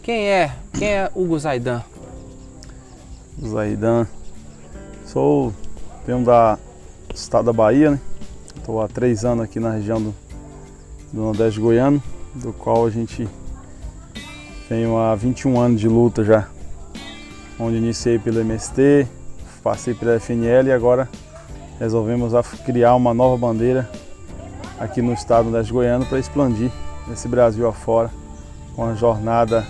Quem é Hugo Zaidan? Zaidan, venho do estado da Bahia, né? Estou há 3 anos aqui na região do Nordeste Goiano, do qual a gente tenho há 21 anos de luta já, onde iniciei pelo MST, passei pela FNL e agora resolvemos criar uma nova bandeira aqui no estado do Nordeste Goiano para expandir esse Brasil afora com a jornada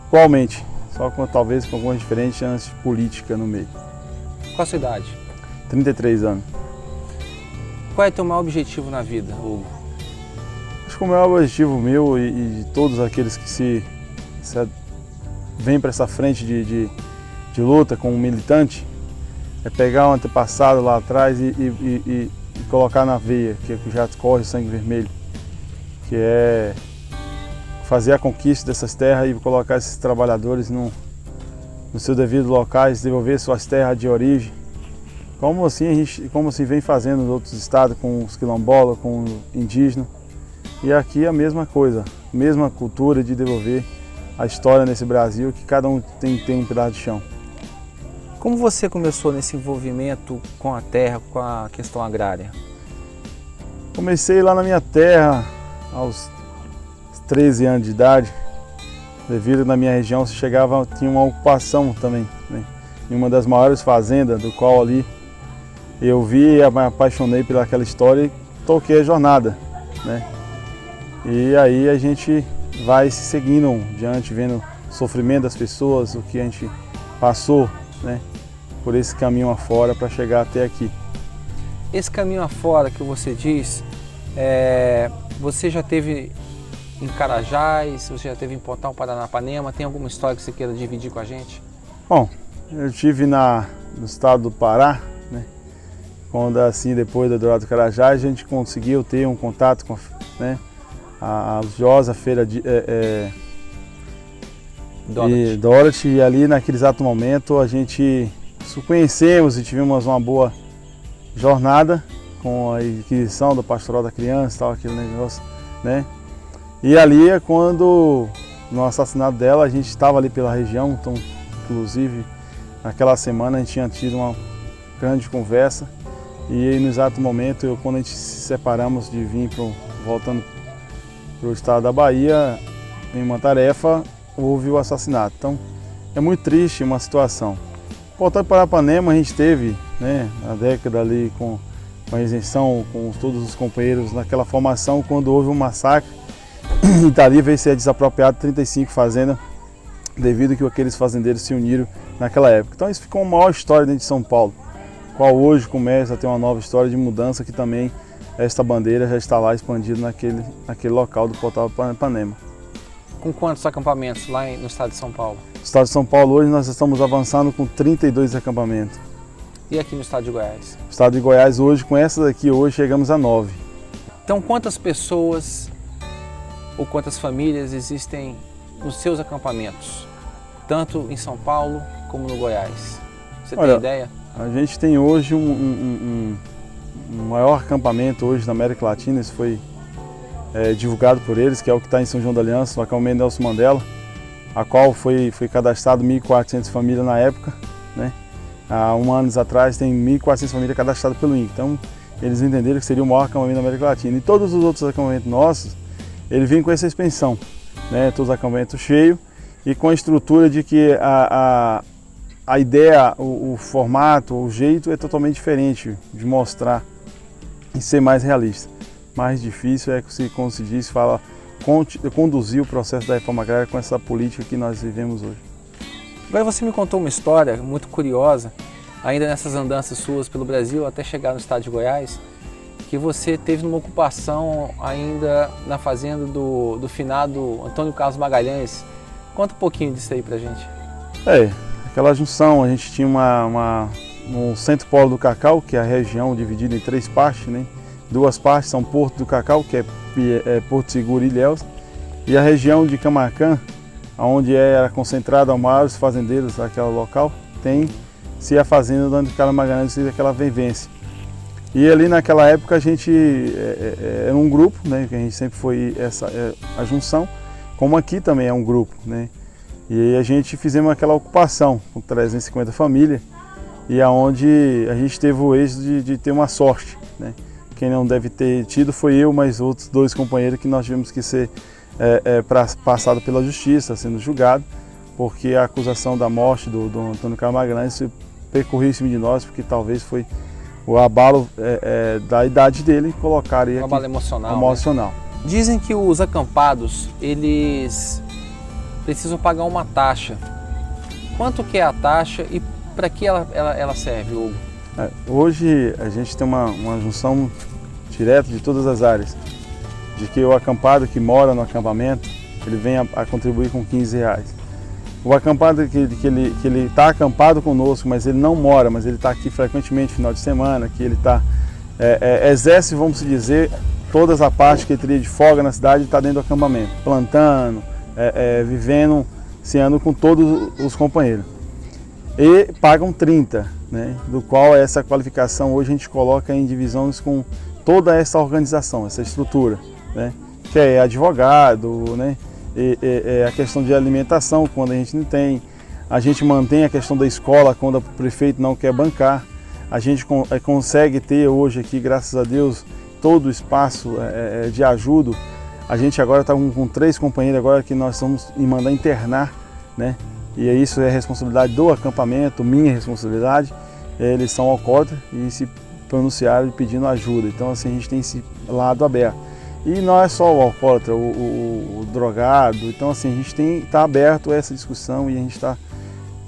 igualmente, só talvez com algumas diferenças políticas no meio. Qual a sua idade? 33 anos. Qual é o teu maior objetivo na vida, Hugo? Acho que o maior objetivo meu e de todos aqueles que se vêm para essa frente de luta como militante é pegar um antepassado lá atrás e colocar na veia, que já corre o sangue vermelho, que é fazer a conquista dessas terras e colocar esses trabalhadores no seu devido locais, devolver suas terras de origem, como assim vem fazendo nos outros estados com os quilombolas, com os indígenas. E aqui a mesma coisa, mesma cultura de devolver a história nesse Brasil, que cada um tem um pedaço de chão. Como você começou nesse envolvimento com a terra, com a questão agrária? Comecei lá na minha terra aos 13 anos de idade, devido na minha região tinha uma ocupação também, né? Em uma das maiores fazendas, do qual ali eu vi e me apaixonei pelaquela história e toquei a jornada, né? E aí a gente vai se seguindo diante, vendo o sofrimento das pessoas, o que a gente passou, né? Por esse caminho afora para chegar até aqui. Esse caminho afora que você diz, você já teve em Carajás, você já teve em Pontal, Paranapanema, tem alguma história que você queira dividir com a gente? Bom, eu estive no estado do Pará, né? Quando assim, depois da Dourado Carajás, a gente conseguiu ter um contato com, né, a Josa Feira de Dorothy, e ali naquele exato momento a gente se conhecemos e tivemos uma boa jornada com a aquisição do Pastoral da Criança e tal, aquele negócio, né? E ali é quando, no assassinato dela, a gente estava ali pela região, então, inclusive, naquela semana a gente tinha tido uma grande conversa e no exato momento, quando a gente se separamos de vir voltando para o estado da Bahia, em uma tarefa, houve o assassinato. Então, é muito triste uma situação. Voltando para Paranapanema, a gente teve, né, na década ali com a isenção, com todos os companheiros naquela formação, quando houve um massacre. E dali veio ser desapropriado 35 fazendas, devido a que aqueles fazendeiros se uniram naquela época. Então isso ficou uma maior história dentro de São Paulo, qual hoje começa a ter uma nova história de mudança, que também esta bandeira já está lá expandida naquele local do Pontal Paranapanema. Com quantos acampamentos lá no estado de São Paulo? No estado de São Paulo hoje nós estamos avançando com 32 acampamentos. E aqui no estado de Goiás? No estado de Goiás hoje, com essas aqui hoje, chegamos a 9. Então quantas pessoas ou quantas famílias existem nos seus acampamentos, tanto em São Paulo como no Goiás? Você tem ideia? A gente tem hoje um maior acampamento hoje na América Latina, isso foi divulgado por eles, que é o que está em São João da Aliança, o acampamento Nelson Mandela, a qual foi cadastrado 1.400 famílias na época, né? Há 1 ano atrás tem 1.400 famílias cadastradas pelo INCRA, então eles entenderam que seria o maior acampamento da América Latina. E todos os outros acampamentos nossos, ele vem com essa expansão, né? Todos os acampamentos cheios e com a estrutura de que a ideia, o formato, o jeito é totalmente diferente de mostrar e ser mais realista. Mais difícil é que, como se diz, conduzir o processo da reforma agrária com essa política que nós vivemos hoje. Agora você me contou uma história muito curiosa, ainda nessas andanças suas pelo Brasil, até chegar no estado de Goiás, que você teve numa ocupação ainda na fazenda do finado Antônio Carlos Magalhães. Conta um pouquinho disso aí pra gente. Aquela junção, a gente tinha no centro polo do cacau, que é a região dividida em 3 partes, né? 2 partes são Porto do Cacau, que é Porto Seguro e Ilhéus, e a região de Camaquã, onde era concentrado a maiores fazendeiros daquele local, tem-se a fazenda do Antônio Magalhães e aquela vivência. E ali naquela época a gente era um grupo, né, que a gente sempre foi a junção, como aqui também é um grupo, né. E aí a gente fizemos aquela ocupação com 350 famílias, e aonde a gente teve o êxito de ter uma sorte, né. Quem não deve ter tido foi eu, mas outros 2 companheiros que nós tivemos que ser passado pela justiça, sendo julgado, porque a acusação da morte do Antônio Carlos Magalhães percorreu em cima de nós, porque talvez foi o abalo da idade dele colocar aí um abalo emocional. emocional. Né? Dizem que os acampados, eles precisam pagar uma taxa. Quanto que é a taxa e para que ela serve, Hugo? Hoje a gente tem uma junção direta de todas as áreas, de que o acampado que mora no acampamento, ele vem a contribuir com R$15. O acampado que ele está acampado conosco, mas ele não mora, mas ele está aqui frequentemente final de semana, que ele exerce, vamos dizer, todas a parte que ele teria de folga na cidade, está dentro do acampamento, plantando, vivendo, ceando com todos os companheiros. E pagam 30, né, do qual essa qualificação hoje a gente coloca em divisões com toda essa organização, essa estrutura, né, que é advogado, né, a questão de alimentação quando a gente não tem, a gente mantém a questão da escola quando o prefeito não quer bancar, a gente consegue ter hoje aqui, graças a Deus, todo o espaço de ajuda. A gente agora está com 3 companheiros agora que nós vamos mandar internar, né? E isso é responsabilidade do acampamento, minha responsabilidade. Eles são alcoólatras e se pronunciaram pedindo ajuda. Então assim, a gente tem esse lado aberto. E não é só o alcoólatra, o drogado. Então assim, a gente está aberto a essa discussão e a gente está,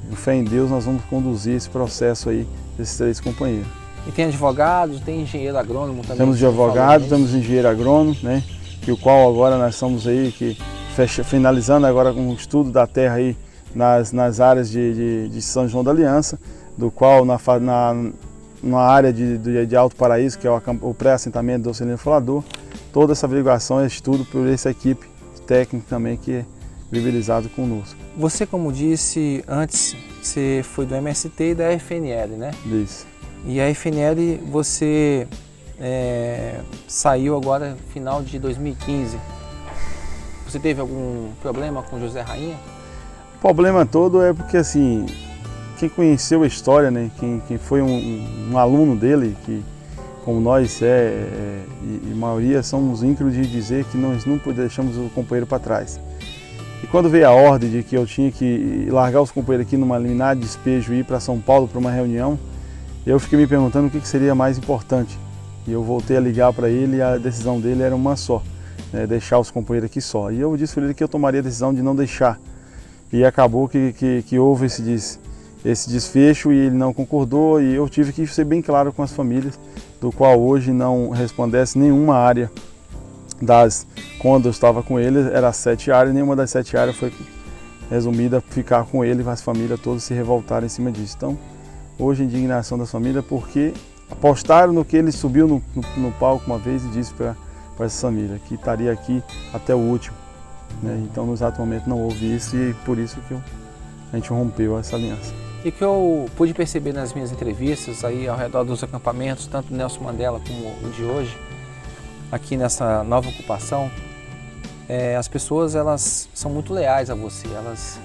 com fé em Deus, nós vamos conduzir esse processo aí desses 3 companheiros. E tem advogados, tem engenheiro agrônomo também? Temos de advogado, temos engenheiro agrônomo, né? Que o qual agora nós estamos aí finalizando agora com o estudo da terra aí nas áreas de São João da Aliança, do qual na área de Alto Paraíso, que é o pré-assentamento do Ocelino Falador, toda essa averiguação é estudo por essa equipe técnica também que é viabilizado conosco. Você, como disse antes, você foi do MST e da FNL, né? Isso. E a FNL você saiu agora final de 2015. Você teve algum problema com José Rainha? O problema todo é porque assim, quem conheceu a história, né, quem foi um aluno dele, que como nós e a maioria somos ínclinos de dizer que nós nunca deixamos o companheiro para trás. E quando veio a ordem de que eu tinha que largar os companheiros aqui numa liminar de despejo e ir para São Paulo para uma reunião, eu fiquei me perguntando o que seria mais importante. E eu voltei a ligar para ele e a decisão dele era uma só, né, deixar os companheiros aqui só. E eu disse para ele que eu tomaria a decisão de não deixar. E acabou que houve esse desfecho e ele não concordou e eu tive que ser bem claro com as famílias, do qual hoje não respondesse nenhuma área quando eu estava com ele, era 7 áreas, nenhuma das 7 áreas foi resumida a ficar com ele e as famílias todas se revoltaram em cima disso. Então, hoje a indignação das famílias porque apostaram no que ele subiu no palco uma vez e disse para essa família que estaria aqui até o último. Né? Então, no exato momento não houve isso e por isso que a gente rompeu essa aliança. E que eu pude perceber nas minhas entrevistas aí ao redor dos acampamentos, tanto do Nelson Mandela como o de hoje, aqui nessa nova ocupação, as pessoas elas são muito leais a você,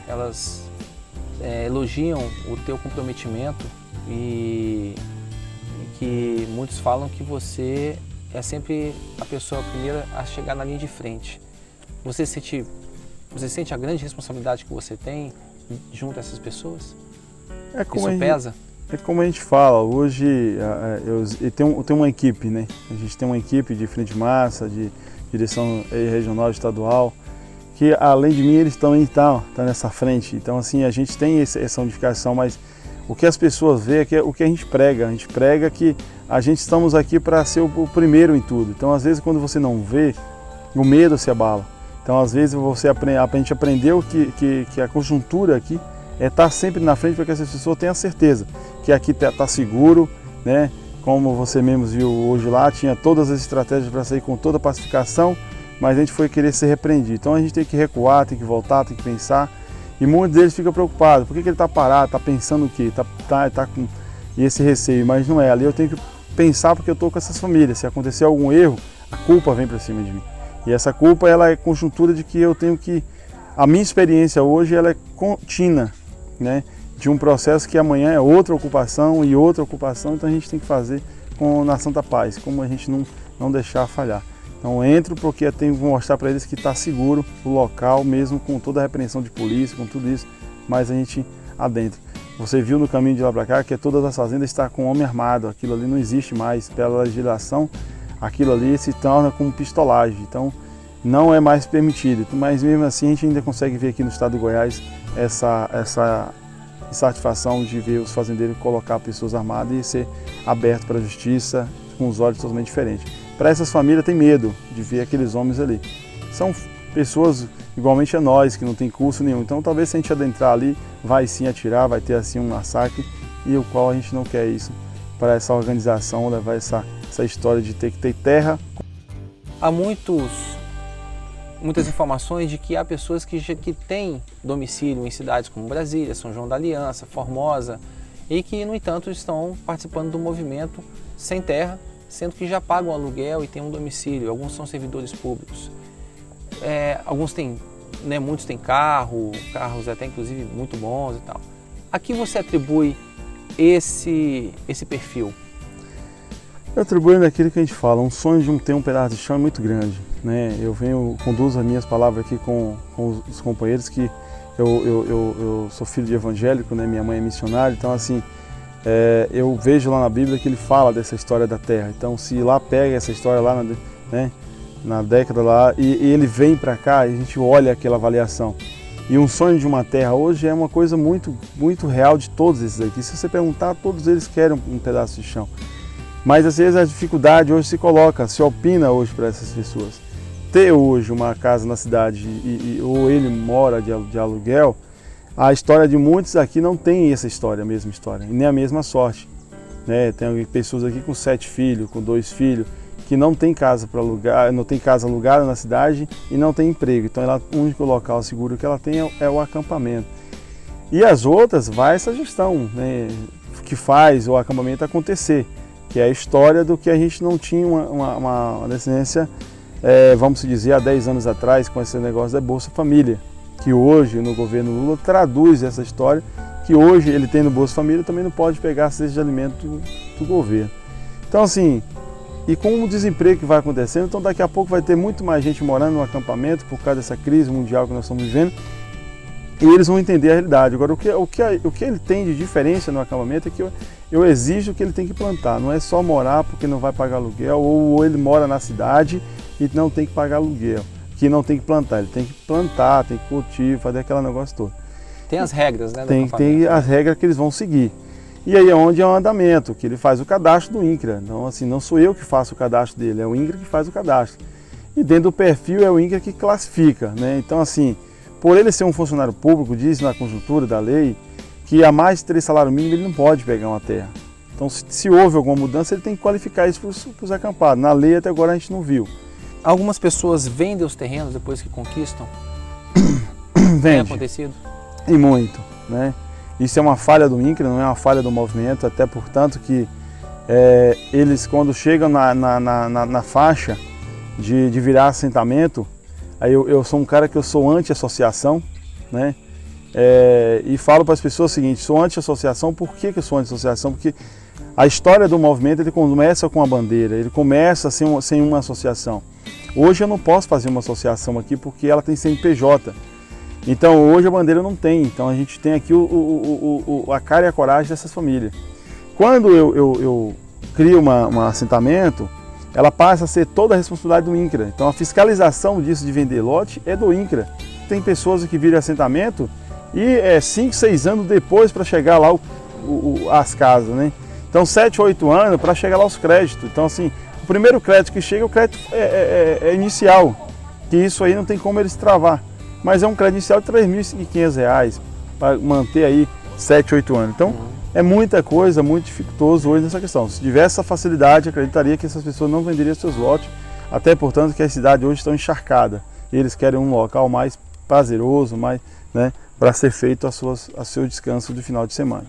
elas elogiam o teu comprometimento e que muitos falam que você é sempre a pessoa primeira a chegar na linha de frente. Você sente a grande responsabilidade que você tem junto a essas pessoas? Isso pesa? É como a gente fala, hoje eu tenho uma equipe, né? A gente tem uma equipe de frente de massa, de direção regional e estadual, que além de mim eles também estão nessa frente. Então assim, a gente tem essa unificação, mas o que as pessoas veem é o que a gente prega que a gente estamos aqui para ser o primeiro em tudo. Então às vezes quando você não vê, o medo se abala. Então às vezes a gente aprendeu que a conjuntura aqui é estar sempre na frente para que as pessoas tenham certeza que aqui está seguro, né? Como você mesmo viu hoje lá, tinha todas as estratégias para sair com toda a pacificação, mas a gente foi querer ser repreendido. Então a gente tem que recuar, tem que voltar, tem que pensar. E muitos deles ficam preocupados. Por que ele está parado, está pensando o quê? Tá com esse receio, mas não é. Ali eu tenho que pensar porque eu estou com essas famílias. Se acontecer algum erro, a culpa vem para cima de mim. E essa culpa ela é conjuntura de que eu tenho que... A minha experiência hoje ela é contínua, né? De um processo que amanhã é outra ocupação e outra ocupação, então a gente tem que fazer na Santa Paz, como a gente não deixar falhar. Então eu entro porque eu tenho que mostrar para eles que está seguro o local, mesmo com toda a repreensão de polícia, com tudo isso, mas a gente adentra. Você viu no caminho de lá para cá que todas as fazendas estão com homem armado, aquilo ali não existe mais, pela legislação, aquilo ali se torna como pistolagem, então não é mais permitido. Mas mesmo assim a gente ainda consegue ver aqui no estado do Goiás essa insatisfação de ver os fazendeiros colocar pessoas armadas e ser aberto para a justiça com os olhos totalmente diferentes. Para essas famílias tem medo de ver aqueles homens ali. São pessoas igualmente a nós, que não tem curso nenhum. Então talvez se a gente adentrar ali, vai sim atirar, vai ter assim um massacre, e o qual a gente não quer isso para essa organização, levar essa história de ter que ter terra. Há muitas informações de que há pessoas que têm domicílio em cidades como Brasília, São João da Aliança, Formosa, e que, no entanto, estão participando do movimento sem terra, sendo que já pagam aluguel e têm um domicílio. Alguns são servidores públicos. Alguns têm, né, muitos têm carros até inclusive muito bons e tal. A que você atribui esse perfil? Eu atribuo naquilo que a gente fala, um sonho de ter um pedaço de chão é muito grande, né? Eu conduzo as minhas palavras aqui com os companheiros que eu sou filho de evangélico, né? Minha mãe é missionária, então assim, eu vejo lá na Bíblia que ele fala dessa história da terra. Então se lá pega essa história lá, né, na década lá, e ele vem para cá e a gente olha aquela avaliação. E um sonho de uma terra hoje é uma coisa muito, muito real de todos esses aqui. Se você perguntar, todos eles querem um pedaço de chão. Mas às vezes a dificuldade hoje se opina hoje para essas pessoas. Ter hoje uma casa na cidade ou ele mora de aluguel, a história de muitos aqui não tem essa história, a mesma história, e nem a mesma sorte, né? Tem pessoas aqui com 7 filhos, com 2 filhos, que não tem casa para alugar, não tem casa alugada na cidade e não tem emprego. Então o único local seguro que ela tem é o acampamento. E as outras vai essa gestão, né, que faz o acampamento acontecer, que é a história do que a gente não tinha uma descendência, vamos dizer, há 10 anos atrás, com esse negócio da Bolsa Família, que hoje no governo Lula traduz essa história, que hoje ele tem no Bolsa Família, também não pode pegar a cesta de alimento do governo. Então assim, e com o desemprego que vai acontecendo, então daqui a pouco vai ter muito mais gente morando no acampamento por causa dessa crise mundial que nós estamos vivendo, e eles vão entender a realidade. Agora, o que ele tem de diferença no acampamento é que eu exijo que ele tem que plantar, não é só morar porque não vai pagar aluguel, ou ele mora na cidade e não tem que pagar aluguel, que não tem que plantar, ele tem que plantar, tem que cultivar, fazer aquele negócio todo. Tem as regras, né? Tem as regras que eles vão seguir. E aí é onde é o andamento, que ele faz o cadastro do INCRA. Então, assim, não sou eu que faço o cadastro dele, é o INCRA que faz o cadastro. E dentro do perfil é o INCRA que classifica, né? Então, assim, por ele ser um funcionário público, diz na conjuntura da lei que a mais de 3 salários mínimos ele não pode pegar uma terra. Então, se houve alguma mudança, ele tem que qualificar isso para os acampados. Na lei até agora a gente não viu. Algumas pessoas vendem os terrenos depois que conquistam? Vende. Tem acontecido? E muito, né? Isso é uma falha do INCRA, não é uma falha do movimento, até portanto que eles quando chegam na faixa de virar assentamento, aí eu sou um cara que eu sou anti-associação, né? E falo para as pessoas o seguinte, sou anti-associação. Por que eu sou anti-associação? Porque a história do movimento ele começa com a bandeira, ele começa sem uma associação. Hoje eu não posso fazer uma associação aqui porque ela tem CNPJ. Então hoje a bandeira não tem, então a gente tem aqui a cara e a coragem dessas famílias. Quando eu crio um assentamento, ela passa a ser toda a responsabilidade do INCRA. Então a fiscalização disso de vender lote é do INCRA. Tem pessoas que viram assentamento e 5, 6 anos depois para chegar lá as casas, né? Então 7, 8 anos para chegar lá os créditos. Então assim, o primeiro crédito que chega, o crédito é inicial, que isso aí não tem como eles travar. Mas é um crédito inicial de R$ 3.500 para manter aí 7, 8 anos. Então é muita coisa, muito dificultoso hoje nessa questão. Se tivesse essa facilidade, acreditaria que essas pessoas não venderiam seus lotes, até portanto que a cidade hoje está encharcada. E eles querem um local mais prazeroso, mais, né, para ser feito a seu descanso de final de semana.